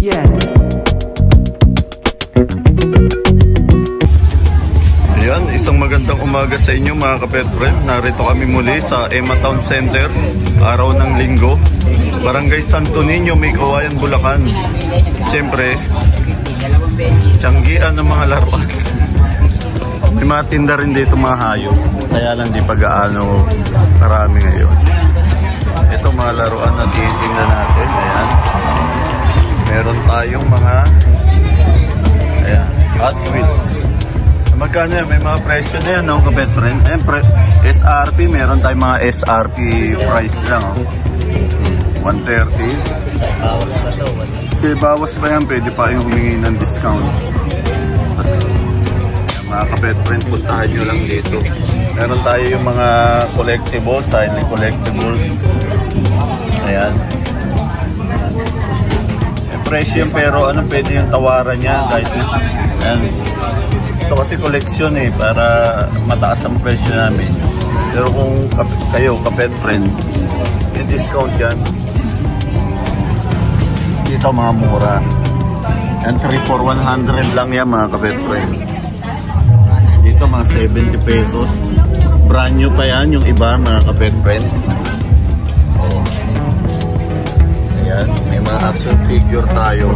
Yeah. Ayan, isang magandang umaga sa inyo mga kapet friend. Narito kami muli sa Emma Town Center, araw ng linggo, Barangay Santo Niño, May Kawayan, Bulacan. Siyempre, tiyanggian ng mga laruan. May mga tinda rin dito mga hayop, kaya lang di pa gaano karami ngayon. Ito mga laruan na titingnan natin. Ayan, meron tayong mga Hot Wheels. Magkano yan? May mga presyo na yan, no, kapet friend? Ayan, SRP, meron tayong mga SRP price lang, oh. 130. Okay, bawas pa yan, pwede pa yung humingi ng discount. Tapos, mga kapet friend, puntahan nyo lang dito. Meron tayo yung mga collectibles, silent collectibles. Ayan. May presyo yan, pero ano, pwede yung tawaran niya kahit na. Ayan. Ito kasi koleksyon para mataas ang presyo namin. Pero kung kayo, kapet friend, may discount yan. Dito mga mura. Yan, 3 for 100 lang yan mga kapet friend. Dito mga 70 pesos. Brand new pa yan yung iba mga kapet friend. Ayan, may mga action figure tayo.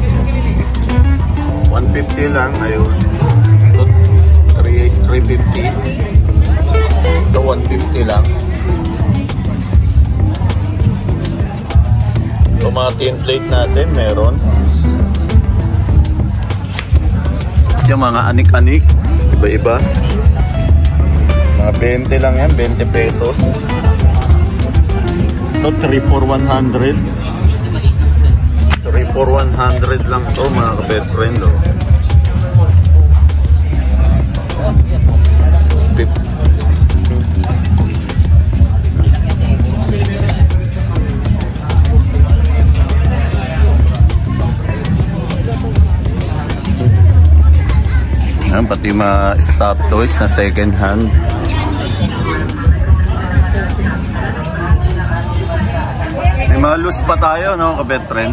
150 lang, ayun. 350. Ito 150 lang. Ito mga tin plate natin meron. Kasi yung mga anik-anik, iba-iba. Mga 20 lang yan, 20 pesos. Ito 3 for 100. 3 for 100 lang to mga kapet friend, oh. Ayan, pati mga stop toys na second hand. May mga loose pa tayo, no, kapet friend?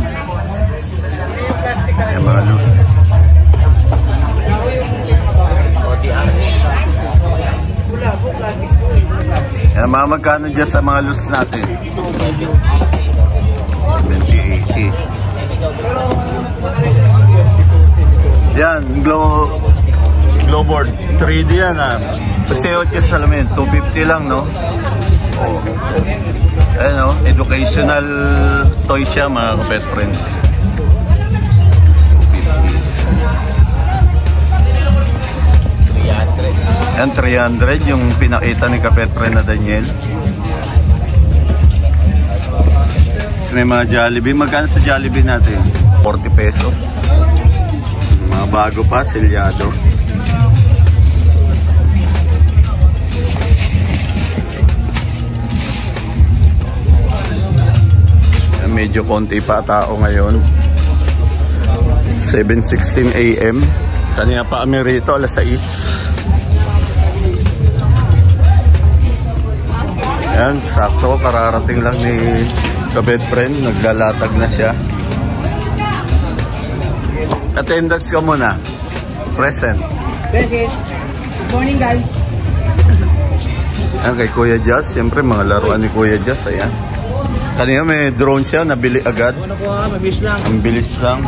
May mga loose. Yan, mga magkano dyan sa mga loose natin? 20-80. Yan, glowboard 3D yan, ha. Paseo tiyas salamin, 250 lang, no? Oh. Ayan, no? Educational toy siya mga kapet friend. Yan, 300 yung pinakita ni kapet friend na Daniel. So, may mga Jollibee. Magkano sa Jollibee natin? 40 pesos. Mga bago pa, selyado. Yan, medyo konti pa tao ngayon. 7:16 AM. Kanina pa kami rito, alas 6. Yan, sakto, kararating lang ni kapet friend, naglalatag na siya. Attendance ka muna. Present. Present. Good morning, guys. Yan, kay Kuya Jazz, siyempre mga laruan ni Kuya Jazz, ayan. Kanina may drone siya, nabili agad. Ano po ha, mabilis lang. Ang bilis lang.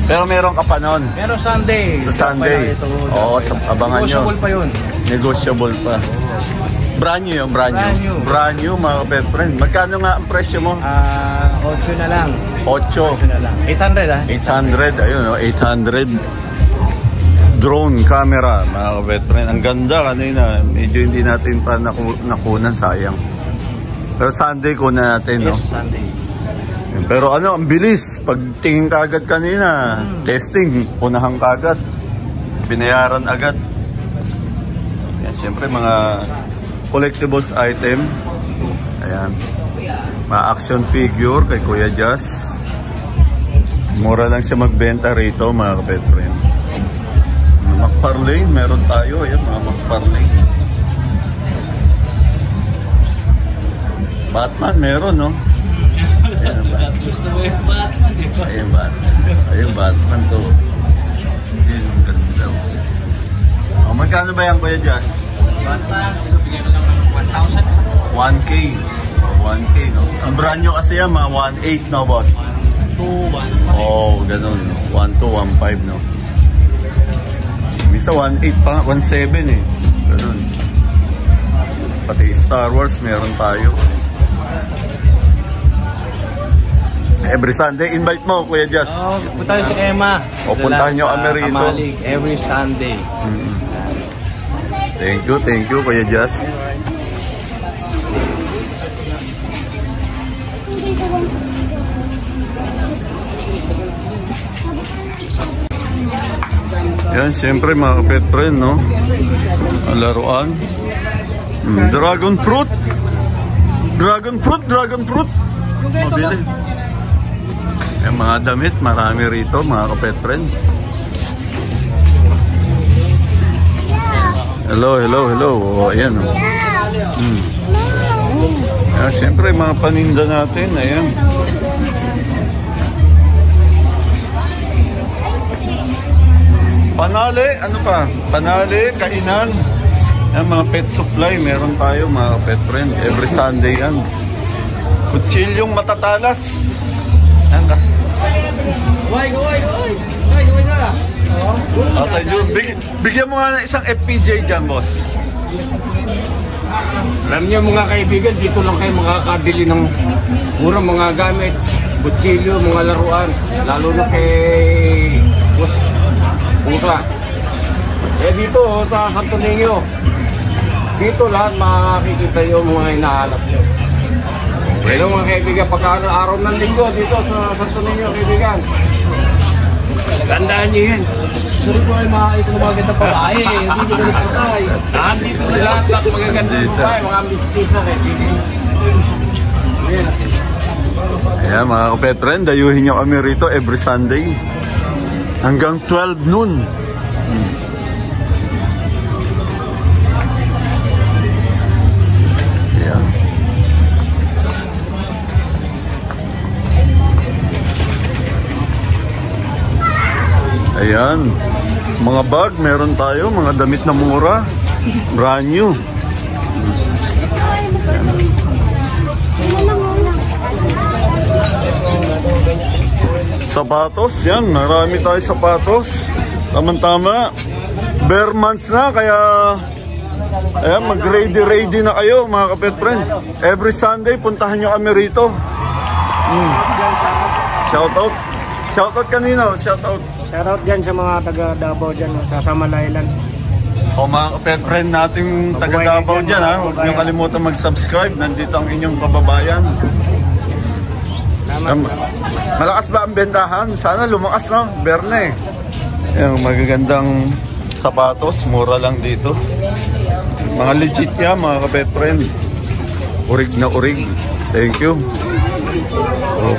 Pero meron ka pa nun. Pero Sunday. Sa Sunday. Oo, abangan nyo. Negotiable pa yun. Negotiable pa. Brand new yun, brand new. Brand new mga kapet friend. Magkano nga ang presyo mo? 8 na lang. 8. 8 na lang. 800 ha? 800, ayun, no? 800. Drone camera mga kapet friend. Ang ganda kanina. Medyo hindi natin pa nakunan, sayang. Pero Sunday kunan natin, no? Yes, Sunday. Pero ano, ang bilis. Pagtingin ka agad kanina, testing, unahan ka agad. Binayaran agad. Yan, siyempre mga collectibles item. Ayan. Mga action figure kay Kuya Jazz. Mura lang siya magbenta rito mga kapet friend. McFarlane, meron tayo. Ayan, mga McFarlane. Batman meron, no? Ayan, Gusto mo yung Batman, di ba? Ayun, Batman. Ayun, Batman to. Ayun, ang ganda. Oh, magkano ba yan, Kuya Jazz? Batman, siguro bigyan ko lang ng 1,000. 1K. Oh, 1K, no? Ang brand nyo kasi yan, mga 1.8, no, boss? 2, 1, Oh, ganun. 1.2, 1.5, no? Misa 1.8 pa nga, 1.7 eh. Ganun. Pati Star Wars, meron tayo. Every Sunday, invite mo, Kuya Jazz. Oh, punta si Emma. O, puntahan nyo kami rito. Kamalig, every Sunday. Thank you, Kuya Jazz. Yan, siyempre mga pet friend, no? Ang laruan. Dragon fruit. Dragon fruit. Mabili. Yan, mga damit, marami rito, mga kapet friend. Hello. Oh, ayan, oh. Yan, siyempre mga paninda natin, ayan. Panali, ano pa? Panali, kainan. Yan, mga pet supply, meron tayo mga pet friend. Every Sunday yan. Kutsilyong matatalas. Yan, Gaway na. Atay Jun, bigyan mo nga ng isang FPJ dyan, boss. Alam niyo mga kaibigan, dito lang kayo makakabili ng murang mga gamit, kutsilyo, mga laruan, lalo na kay Pusa. Eh dito sa Santo Niño, dito lahat makakikita yung mga hinahanap niyo. Pero mga kaibigan, pagka-araw ng linggo dito sa Santo Niño, kaibigan, tandaan niyo yan. Sorry po ay makakita ng mga gandang babae. Hindi ko ganit patay. Dito na lahat magagandang babae, mga mistisa, kaibigan. Ayan, mga kapet friend, dayuhin nyo kami rito every Sunday. Hanggang 12 noon. Ayan. Ayan. Mga bag, meron tayo. Mga damit na mura. Brand new. Sapatos, yan, marami tayo sapatos. Tama-tama. Bare months na, kaya ayan, mag-ready na kayo mga kapet friend. Every Sunday, puntahan nyo kami rito. Shoutout. Shoutout kanino? Shoutout. Shoutout dyan sa mga taga Davao dyan, sa Samalaylan. O mga kapet friend nating taga Davao dyan, ha. Huwag nyo kalimutan mag-subscribe. Nandito ang inyong kababayan. Malakas ba ang bentahan? Sana lumakas, no? Berne. Yung magagandang sapatos, mura lang dito. Mga legit yan, mga kapet friend. Urig na urig. Thank you.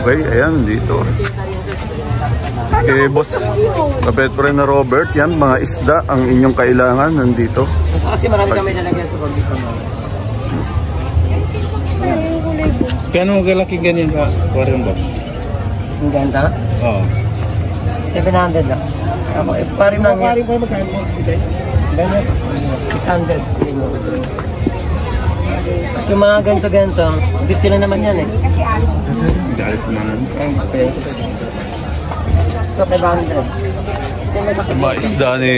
Okay, ayan dito. Okay, boss. Kapet friend na Robert, yan, mga isda ang inyong kailangan nandito. Kasi marami kami nalagyan sa pagdito. Kano kalaki ganyan ka? Aquarium ba? Ang ganda? Oo. 700 na. Ako, parim lang yan. ko magkano? Ganyan. 600. Kasi mga ganito-ganito, 50 lang naman yan eh. Galit naman. Ang display. Ito, 500. Mga isda ni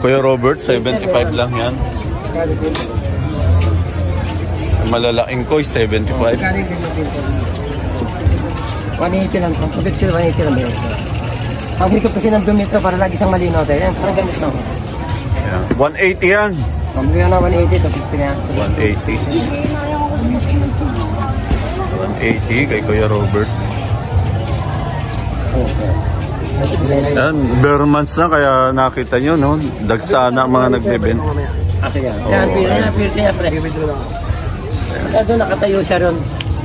Kuya Robert, 75 lang yan. Malalaking koy, 75. 180 lang po. Picture 180 lang. Pag-ikot kasi ng dumitro para lagi siyang malinaw tayo. Yan, parang gamis na. Yan. 180 yan. Pag-ikot na 180, to 50 na yan. 180 kay Kuya Robert. Yan, bare months na kaya nakita nyo, no? Dagsana mga nagbebent. Sige. Yan, pirti niya, pre. Kasi doon nakatayo siya ron.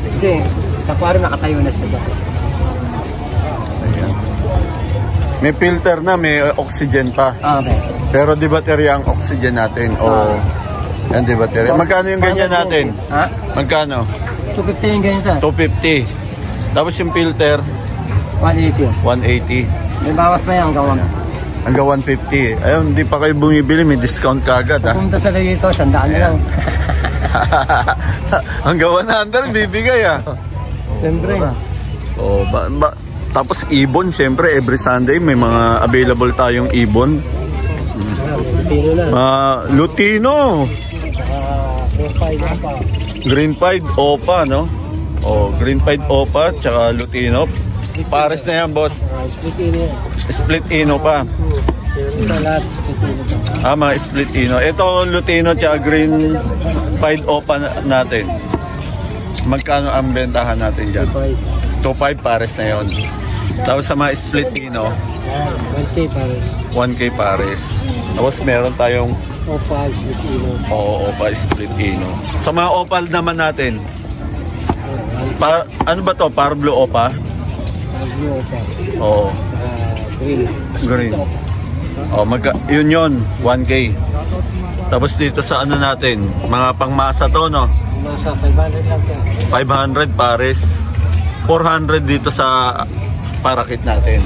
Kasi sa aquarium nakatayo na siya. Ayan. May filter na, may oxygen pa. Okay. Pero di baterya ang oxygen natin. O, yan di baterya. Magkano yung ganyan natin? Ha? Magkano? 250 yung ganyan sa. 250. Tapos yung filter, 180. 180. May bawas pa yan hanggang 1. Hanggang 150. Ayun, hindi pa kayo bumibili, may discount ka agad ha. Pumunta sa dito, 100 lang. Hanggang 100 bibigay ha. Siyempre. Oh, tapos ibon, siyempre every Sunday may mga available tayong ibon. Lutino na. Lutino. 4-5 pa. Green pied opa, no? Oh, green pied opa tsaka lutino. Pares na yan, boss. Split ino yan. Split ino pa. Lahat, split ino. Mga split ino. Ito lutino tsaka green pied opa natin. Magkano ang bentahan natin dyan? 2.5 pares na yon. Tapos sa mga split ino, 1K pares. 1K pares. Tapos meron tayong Opal, split ino. opa split ino. Sa mga opal naman natin, ano ba to? Blue opa? Blue opal. Oo. Green. Green. Oh, yun 1K. Tapos dito sa ano natin, mga pangmasa to, no? Nasa 500 lang po. 500 pares. 400 dito sa parakit natin.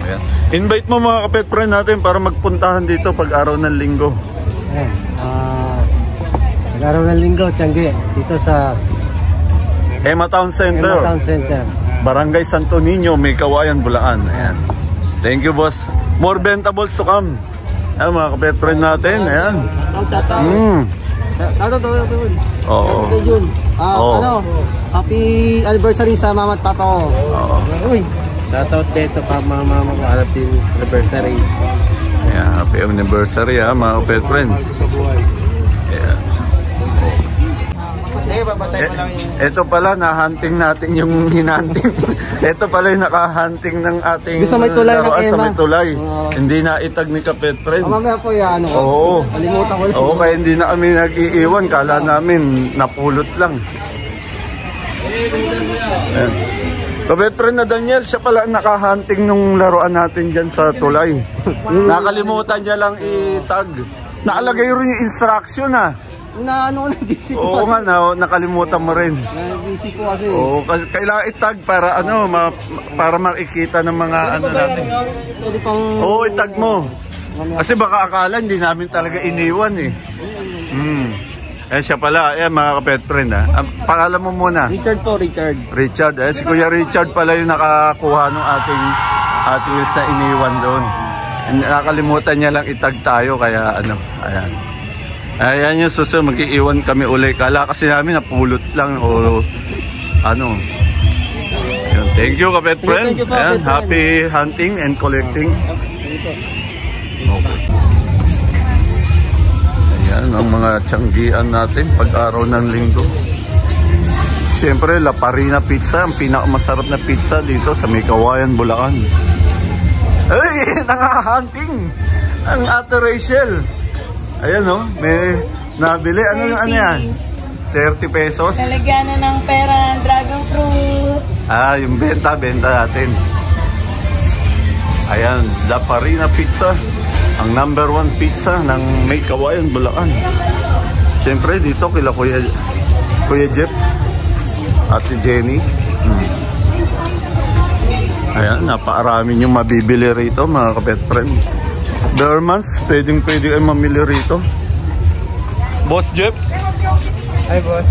Ayan. Invite mo mga kapet friend natin para magpuntahan dito pag araw ng linggo. Ayan. Pag-araw ng linggo, Tiangge. Dito sa Emma Town Center. Emma Town Center. Barangay Santo Niño, May Kawayan, Bulacan. Ayan. Thank you, boss. More ventables to come. Ayan, mga kapet friend natin. Ayan. Oo. Ano? Happy anniversary sa mama at papa ko. Oo. Uy. Shoutout din sa mama ko. Happy anniversary. Ayan, happy anniversary ha, mga kapet friend. Ayan. Babatay mo lang yung... Ito pala, na-hunting natin yung hinanting. Ito pala yung naka-hunting ng ating Yung sa may tulay ng laruan sa Emma. may tulay. Hindi na itag ni kapet friend. Mamaya po yan. Oo. Kalimutan ko lang. Oo, kaya hindi na kami nag-iiwan. Kala namin, napulot lang. Ayan. Kapet friend na Daniel, siya pala ang naka-hunting nung laruan natin dyan sa tulay. Nakalimutan niya lang itag. Nakalagay rin yung instruction ha. Busy po Oo kasi. nga, nakalimutan mo rin. Busy po kasi. Oo, kasi kailangan itag para para makikita ng mga ano natin. Pwede pang... Oo, itag mo. Kasi baka akala hindi namin talaga iniwan eh. Eh siya pala, mga kapet friend ha. Pangalan mo muna. Richard po, Richard. Richard, si Kuya Richard pala yung nakakuha ng ating Hot Wheels na iniwan doon. Nakalimutan niya lang itag tayo kaya ayan. Ayan yung susunod, mag-iiwan kami uli. Kala kasi namin napulot lang o ano. Ayan, thank you kapet friend. Thank you po, Ayan, kapet happy hunting and collecting. Okay. Ayan ang mga tiyanggian natin pag araw ng linggo. Siyempre, La Parina Pizza, ang pinakamasarap na pizza dito sa May Kawayan, Bulacan. Ay, nangahunting ang Ate Rachel. Ayan o, may nabili. Ano yan? 30 pesos. Talagyan na ng pera, dragon fruit. Yung benta natin. Ayan, La Parina Pizza. Ang number 1 pizza ng May Kawayan, Bulacan. Siyempre, dito kila Kuya Jeff, Ate Jenny. Ayan, napakarami yung mabibili rito, mga kapet friend. Dermans, pwede kayo mamili rito. Boss Jeff? Hi, boss.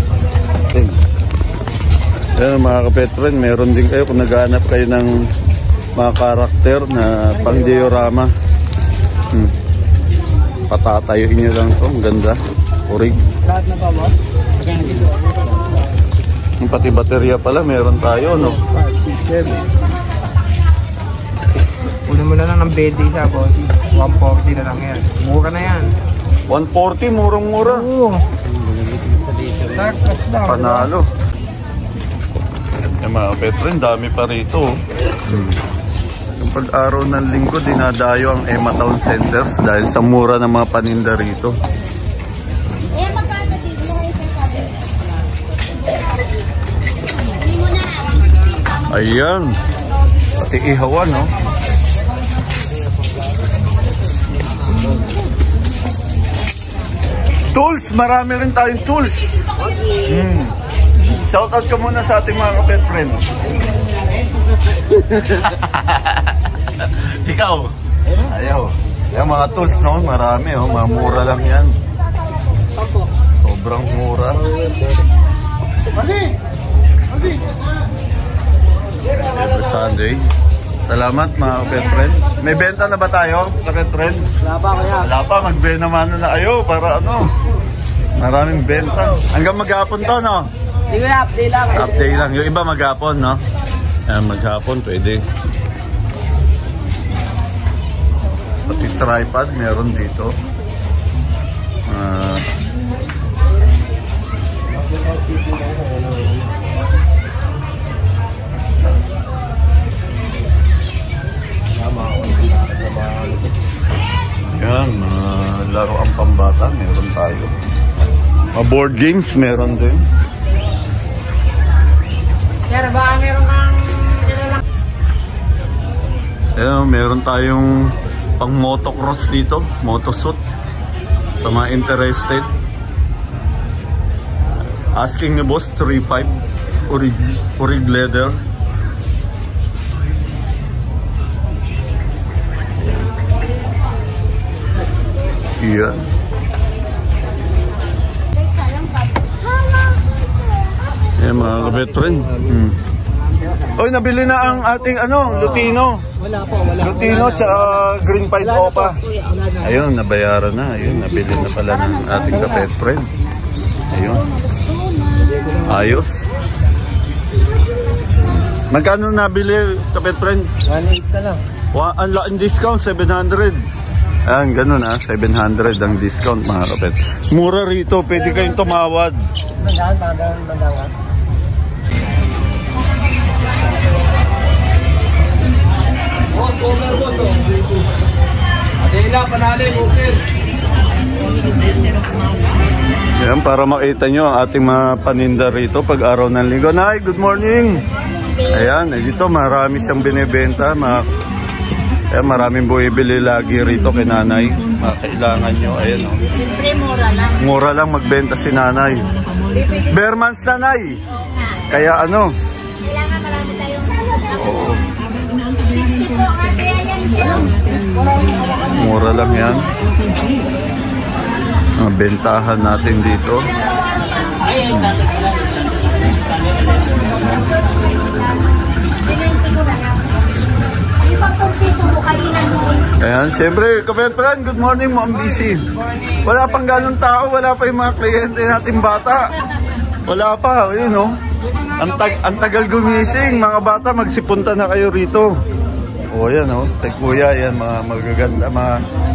Ayan, mga kapet friend, meron din kayo kung naghahanap kayo ng mga karakter na pang diorama. Patatayuin nyo lang to, ang ganda. Urig. Lahat na pa, boss? Yung pati baterya pala, meron tayo, no? 5, 6, 7. Una mo na lang ng 20 isa, boss. 140 na lang yan. Mura na yan. 140, murang-mura. Oo. Saktas lang. Panalo. Yung mga petren, dami pa rito. Yung pag-araw ng linggo, dinadayo ang Emma Town Centers dahil sa mura ng mga paninda rito. Magkano dito? Ayan. Pati ihawan, no? Tools, marami rin tayong tools. Shoutout ka muna sa ating mga kapet friend. Ikaw? Ayaw. Yan mga tools, no? Marami, oh. Mga mura lang yan. Sobrang mura. Every Sunday. Salamat mga kapet friend. May benta na ba tayo, kapet friend? Wala pa kaya. Wala pa, magbenta naman na kayo para ano. Maraming benta. Hanggang maghapon to, no? Hindi ko na update lang. Update lang. Yung iba maghapon, no? Ayan, maghapon, pwede. Pati tripod, meron dito. Yan, laruan pambata, meron tayo. Board games, meron din. Sir, baka meron kang Ayan, meron tayong pang motocross dito, motosuit. Sa mga interested. Asking ni boss, 3.5 Urig leather. Iya. Yan mga kabetren. Oy, nabili na ang ating Lutino. Wala po, wala. Lutino tsaka Green Pied Opa. Ayun, nabayaran na. Ayun, nabili na pala ng ating kabetren. Ayun. Ayos. Magkano nabili kabetren? 1.8 na lang. Ang laking discount, 700. Ayan, ganun 700 ang discount mga kapet. Mura rito, pwede kayong tumawad. Mandangan. Adela, panalig, okay. Yan, para makita nyo ang ating mga paninda rito pag araw ng linggo. Nay, good morning! Ayan, dito marami siyang binibenta. Ayan, maraming bumibili lagi rito kay nanay. Kailangan nyo, ayan o. Siyempre, mura lang. Mura lang magbenta si nanay. Bermans nanay! Kaya ano? Kailangan marami tayong Oo. 60 po, ate, ayan kilo. Mura lang yan. Ang bentahan natin dito. Ayan, siyempre, kapetran, good morning mo, ang busy. Wala pang ganun tao, wala pa yung mga kliyente natin bata. Wala pa, yun o. Ang tagal gumising, mga bata, magsipunta na kayo rito. O yan o, kuya, yan, mga magaganda, mga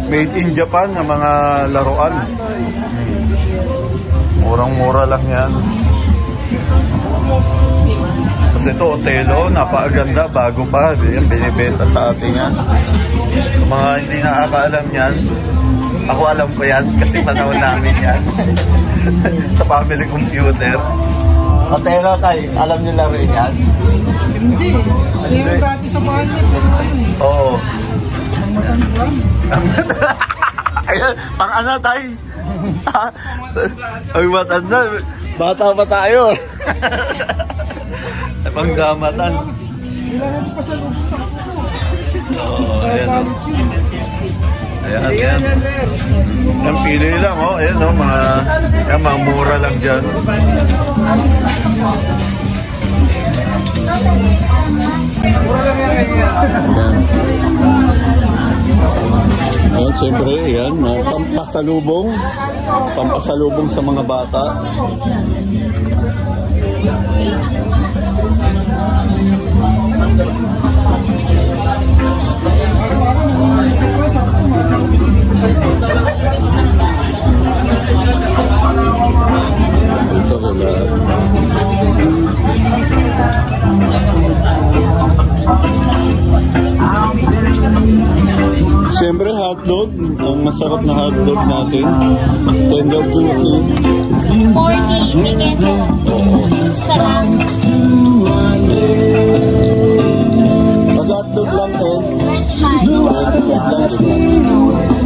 made in Japan na mga laruan. Murang-mura lang yan. Kasi ito, Otelo, napakaganda, bago pa. Yan, binibenta sa atin yan. Sa mga hindi nakakaalam yan, ako alam ko yan kasi panahon namin yan. Sa family computer. Otelo, tay, alam nyo laro yan? Hindi. Yung dati sa bahay niya. Oo. Ayan, pang ano tay? Ay, matanda. Bata pa tayo. Panggamatan. Kailangan pa sa loob sa kuko. Oo, ayan o. Ayan. Ang pili lang o. Ayan o, mga mura lang dyan. Ayan, siyempre, yan, pampasalubong sa mga bata. Ito wala. Siyempre hotdog, ang masarap na hotdog natin. Tender juicy. 40, may keso. Sarap. Mag-hotdog lang din. 25.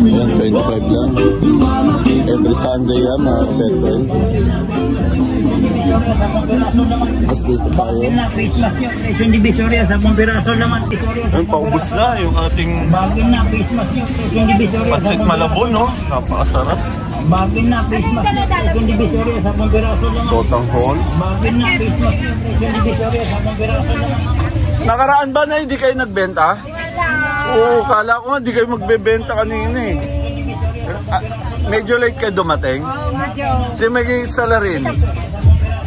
Yan, 25 lang. Every Sunday yan, mga kapetren. Mas dito tayo. Na face mask nyo, presyon divisoria, 10 piraso naman. Ayun, paubos na yung ating Bagin na face mask nyo, presyon divisoria, pansit malabon, no? Napakasarap. Bagin na face mask nyo, presyon divisoria, 10 piraso naman. Sotang hall. Bagin na face mask nyo, presyon divisoria, 10 piraso naman. Nakaraan ba na hindi kayo nagbenta? Oo, kala ko nga hindi kayo magbebenta kanina eh. Ah, medyo late kayo dumating? Oo, medyo. Si Maggie Salarin.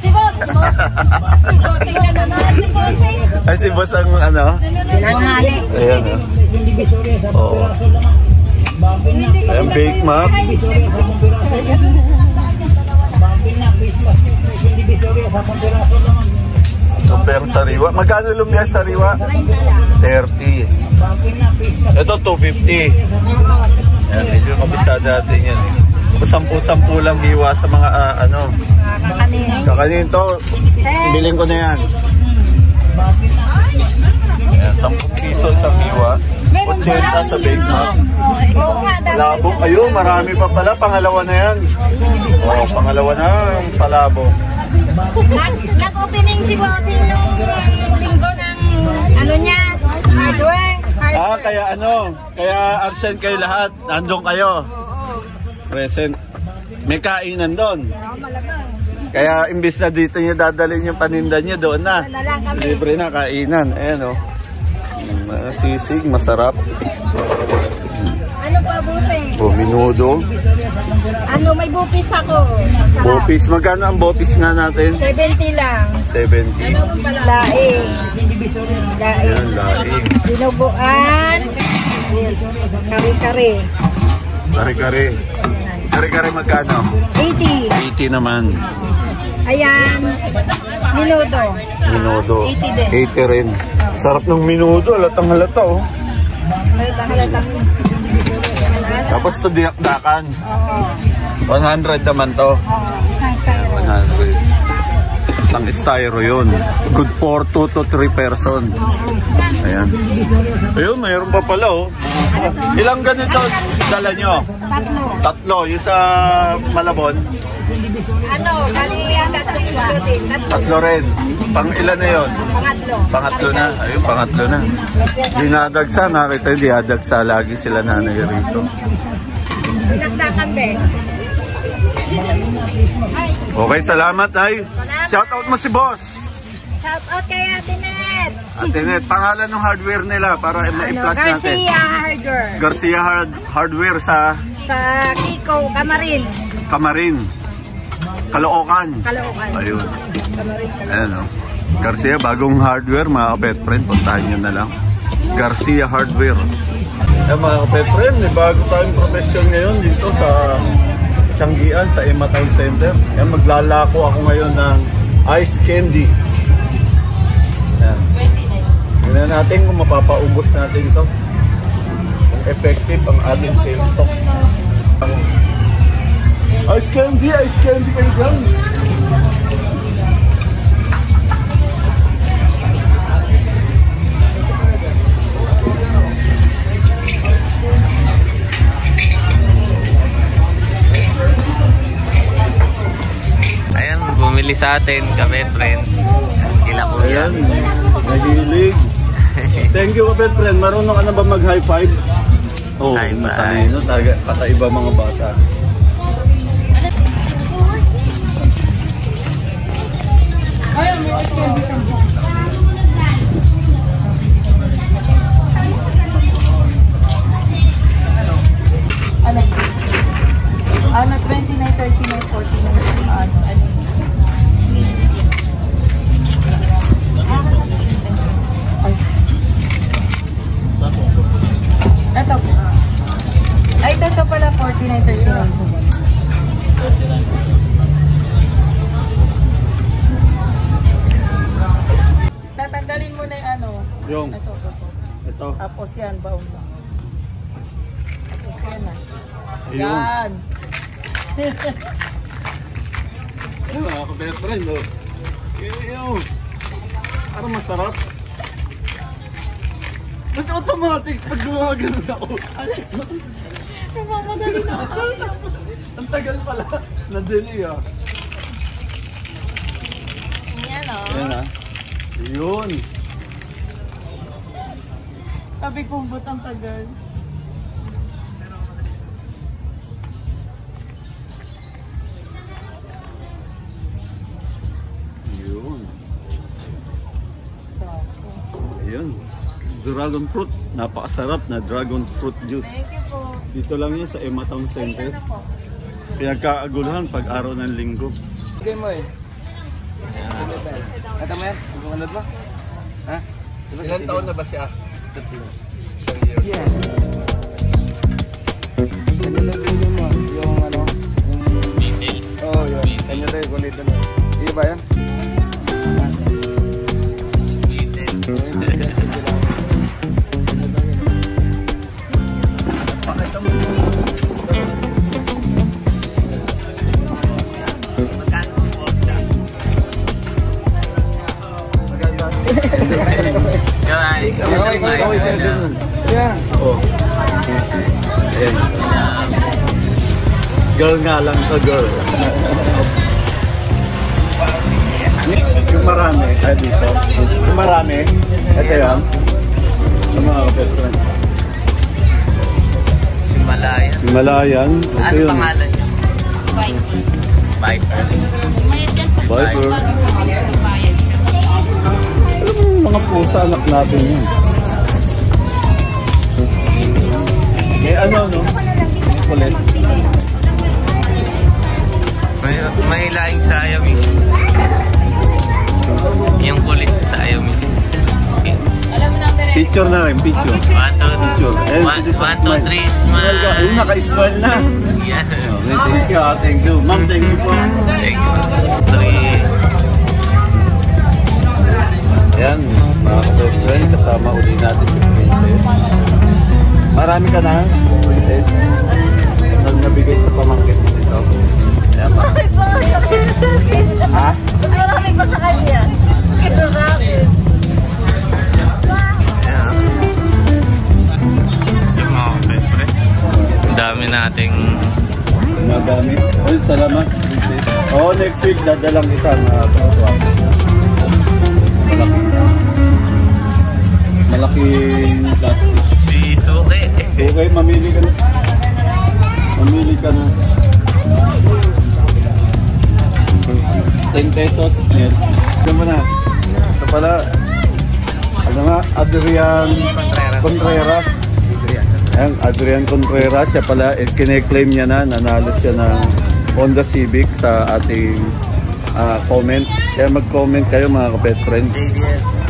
Si Boss. Si Bossing na naman. Si Bossing. Ay, si Boss ang ano? Nanghali. Ayan, oh. Presyon divisoria, 10 Oo. piraso naman. Bagin na, Ayan, bake map. bagin na face mask nyo, presyon divisoria, 10 piraso naman. Lumpia sariwa. Magkano lumpia sariwa? 30. Bagin na face mask. Ito, 250. Ayan, medyo kabisada natin yan eh. 10-10 lang hiwa sa mga ano. Kakanin to, biling ko na yan. Ayan, 10 piso sa hiwa. 80 sa bake map. Oo nga, dami. Palabok. Ayun, marami pa pala. Pangalawa na yan. Oo, pangalawa na yung palabok. Nag-opening si Bossing nung linggo ng ano niya, hardware. Ah, kaya ano? Kaya absent kayo lahat. Nandun kayo. Present. May kainan doon. Kaya imbis na dito nyo dadalhin yung paninda nyo, doon na. Na lang kami. Libre na kainan. Ayan o. Sisig, masarap. Ano pa, Bossing? O, minudo. Ano, may bupis ako. Sarap. Bopis. Magkano ang bopis nga natin? 70 lang. 70. Laing. Ayan, Laing. laing. Dinuguan. Kari-kari. Kare-kare. Kare-kare magkano? 80. 80 naman. Ayan. Minuto. Minudo. 80 din. 80 rin. Sarap ng minudo. Halatang halata oh. Halatang. Tapos ito dinakdakan. Oo. 100 naman to. Oo. Isang styro. 100. Isang styro yun. Good for 2 to 3 person. Ayan. Ayun, mayroon pa pala oh. Ilang ganito dala nyo? Tatlo. Yung sa Malabon? Ano, kali ang tatlo din. Tatlo rin. Pang ilan na yun? Pangatlo. Pangatlo na. Ayun, pangatlo na. Dinadagsa, nakita yung dinadagsa. Lagi sila nanay rito. Nagdakan din. Okay, salamat ay. Shout out mo si boss. Shout out kay Ate Net. Ate Net, pangalan ng hardware nila para ma-plus natin. Garcia Hardware. Garcia Hardware sa Sa Kiko, Kamarin. Kamarin. Caloocan. Caloocan. Ayun. Kamarin. Ayan o. Garcia, bagong hardware mga kapet friend. Puntahan nyo na lang. Garcia Hardware. Ayan mga kapet friend, may bago tayong profession ngayon dito sa Tianggian, sa Emma Town Center. Ayan, maglalako ako ngayon ng ice candy. Ayan. Tignan natin kung mapapaubos natin ito. Kung effective ang ating sales stock. Ice candy kayo dyan. Ayan, bumili sa atin kami, friend. Kila ko Ayan, yan. nahilig. Thank you, kapit friend. Marunong ka na ba mag-high five? Oo, High five. matalino. Pataiba mga bata. Ano, 29, 39, 49, ano. Ito. Ay, ito pala, 49, 39. Tatanggalin mo na yung ano. Yung, Ito. ito. Tapos yan, baon mo. Tapos yan na. Ayun. Yan. Ayun, mga kapit friend. Oh. Ayun. Parang masarap. Mas automatic pag gumagano na ako. Namamadali na ako. Ang tagal pala. Na-delay ah. Ayan o. Ayan ah. Yun. Sabi kong ba't ang tagal? Yun. Ayun. Dragon fruit. Napakasarap na dragon fruit juice. Thank you po. Dito lang yan sa Emma Town Center. Pinagkaaguluhan pag araw ng linggo. Bigay mo eh. Kata mo yan? Ang mo? Ha? Ilan taon na ba siya? Yeah. Ano na dulo mo? Yung ano? Details. Oo, yun. Kanya tayo kulit na. Iya ba yan? Yeah. Oh. Ayan. Girl nga lang to, girl. Yung marami, ay dito. Yung marami, ito yan. Ang mga kapatid. Himalayan. Himalayan, ito Ano yun. pangalan niya? Viper. Viper. Alam mo yung mga pusa, anak natin yun. Eh ano, no? Kulit. May laing sa Ayami. Yung kulit sa Ayami. Picture na rin, picture. 1, 2, 3. Ayun, 1, 2, 3, smile. Ayun, naka-smile na. Yan. Okay, thank you, thank you. Ma'am, thank you po. Thank you. 3. Ayan, mga kapatid, kasama uli natin si Princess. Marami ka na, Princess? Nang nabigay sa pamangkin mo dito. Ayan, Marami pa. ha? Mas marami pa sa kanya. Ito namin. Ayan, Yung mga kapatid. Ang dami nating... madami. Ay, salamat, Princess. Oo, next week, dadalang kita na paswak. Malaking plastic. Si Suki. Okay, mamili ka na. Mamili ka na. 10 pesos. Yan. Ito mo na. Ito pala. Ano nga? Adrian Contreras. Ayan, Adrian Contreras. Siya pala, kine-claim niya na. Nanalo siya ng Honda Civic sa ating comment. Kaya mag-comment kayo mga kapet friends.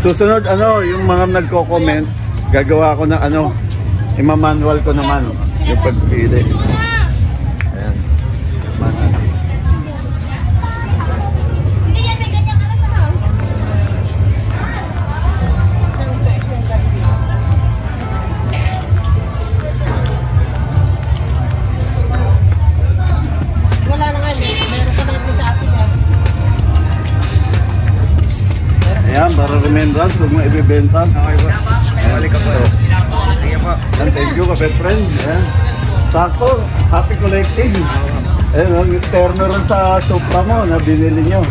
Susunod, ano, yung mga nagko-comment, gagawa ko ng ano, ima-manual ko naman yung pagpili. Ayan. Manual. Hindi yan, may ganyan ka na sa house. Wala na nga, meron ka na ito sa atin. Ayan, para remembrance, huwag mo ibibenta. Okay po. Balik ako. Ayan, thank you, kapet friend. Ayan. Sakto, happy collecting. Ayan, ang terno rin sa Supra mo na binili nyo.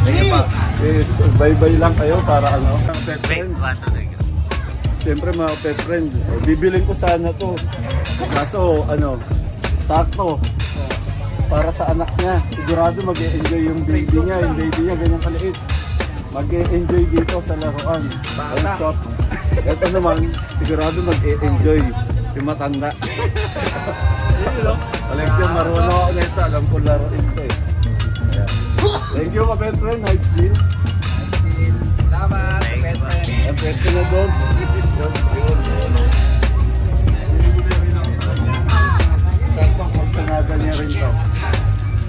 Thank you pa. Yes, bye-bye lang kayo para ano. Kapet friend. Siyempre mga kapet friend, bibilin ko sana to. Kaso, ano, sakto. Para sa anak niya. Sigurado mag-e-enjoy yung baby niya. Yung baby niya, ganyan kaliit. Mag-e-enjoy dito sa laruan. Bata. Ito naman, sigurado mag-e-enjoy yung matanda. Alexia, marunong ako na ito. Alam ko laruin ito eh. Ayan. Thank you, kapet friend. Nice deal. Salamat. Ang pwesto na doon. Sakto, kastanada niya rin to.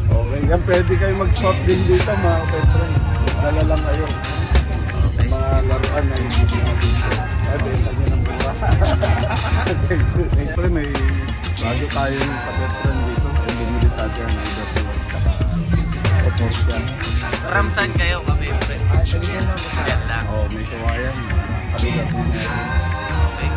Okay, yan pwede kayo mag-swap din dito mga kapet friend. Dala lang kayo. Mga laruan na hindi natin. Ay, benta nyo ng buwa. Siyempre may bago tayong kapet friend dito. Ay, bumili sa atin ng dito. Oporsiyan. Ramsan kayo kami, friend. Yan lang. Oo, may kawayan. Kabigat mo na yun. Okay.